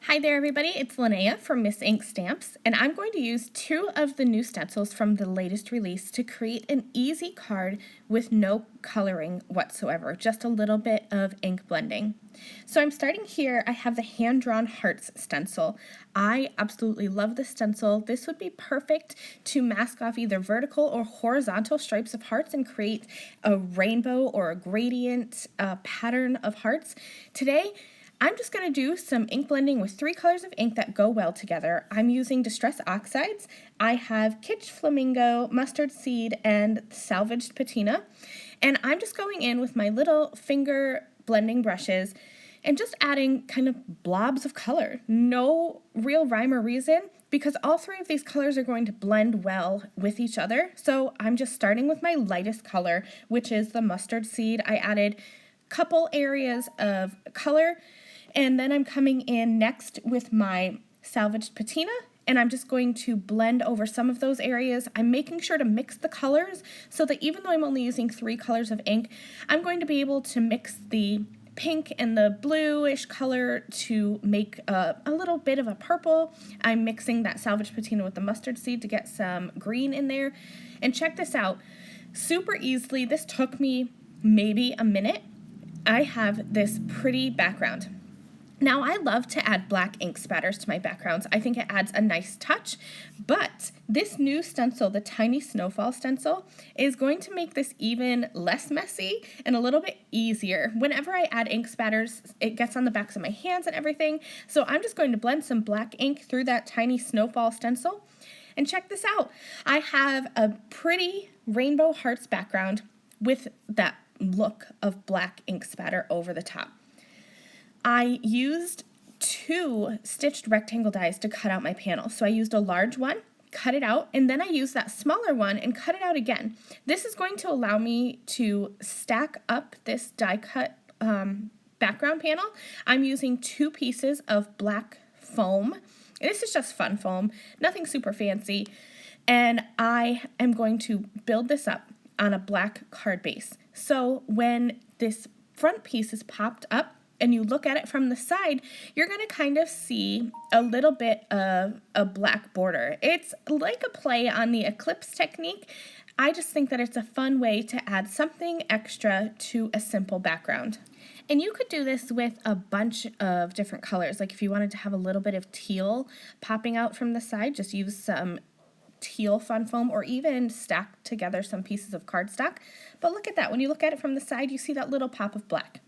Hi there everybody, it's Lynnea from Miss Ink Stamps, and I'm going to use two of the new stencils from the latest release to create an easy card with no coloring whatsoever, just a little bit of ink blending. So I'm starting here. I have the hand-drawn hearts stencil. I absolutely love this stencil. This would be perfect to mask off either vertical or horizontal stripes of hearts and create a rainbow or a gradient pattern of hearts. Today, I'm just going to do some ink blending with three colors of ink that go well together. I'm using Distress Oxides. I have Kitsch Flamingo, Mustard Seed, and Salvaged Patina. And I'm just going in with my little finger blending brushes and just adding kind of blobs of color. No real rhyme or reason, because all three of these colors are going to blend well with each other. So I'm just starting with my lightest color, which is the Mustard Seed. I added a couple areas of color. And then I'm coming in next with my Salvaged Patina, and I'm just going to blend over some of those areas. I'm making sure to mix the colors so that even though I'm only using three colors of ink, I'm going to be able to mix the pink and the bluish color to make a little bit of a purple. I'm mixing that Salvaged Patina with the Mustard Seed to get some green in there. And check this out, super easily, this took me maybe a minute. I have this pretty background. Now, I love to add black ink spatters to my backgrounds. I think it adds a nice touch, but this new stencil, the Tiny Snowfall stencil, is going to make this even less messy and a little bit easier. Whenever I add ink spatters, it gets on the backs of my hands and everything, so I'm just going to blend some black ink through that Tiny Snowfall stencil. And check this out. I have a pretty rainbow hearts background with that look of black ink spatter over the top. I used two stitched rectangle dies to cut out my panel. So I used a large one, cut it out, and then I used that smaller one and cut it out again. This is going to allow me to stack up this die cut background panel. I'm using two pieces of black foam. This is just fun foam, nothing super fancy. And I am going to build this up on a black card base. So when this front piece is popped up, and you look at it from the side, you're going to kind of see a little bit of a black border. It's like a play on the eclipse technique. I just think that it's a fun way to add something extra to a simple background. And you could do this with a bunch of different colors. Like if you wanted to have a little bit of teal popping out from the side, just use some teal fun foam or even stack together some pieces of cardstock. But look at that. When you look at it from the side, you see that little pop of black.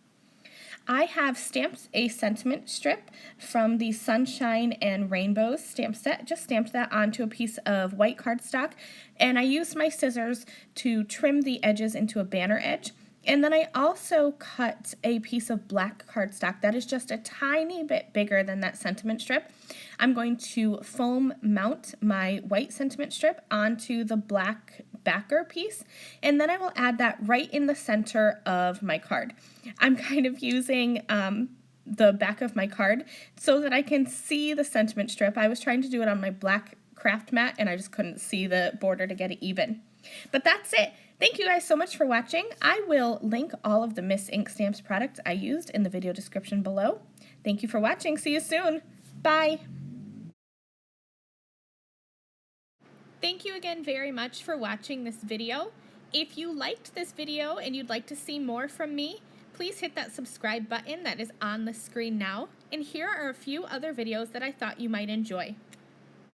I have stamped a sentiment strip from the Sunshine and Rainbows stamp set. Just stamped that onto a piece of white cardstock, and I used my scissors to trim the edges into a banner edge. And then I also cut a piece of black cardstock that is just a tiny bit bigger than that sentiment strip. I'm going to foam mount my white sentiment strip onto the black backer piece, and then I will add that right in the center of my card. I'm kind of using the back of my card so that I can see the sentiment strip. I was trying to do it on my black craft mat, and I just couldn't see the border to get it even. But that's it. Thank you guys so much for watching. I will link all of the Miss Ink Stamps products I used in the video description below. Thank you for watching. See you soon. Bye. Thank you again very much for watching this video. If you liked this video and you'd like to see more from me, please hit that subscribe button that is on the screen now. And here are a few other videos that I thought you might enjoy.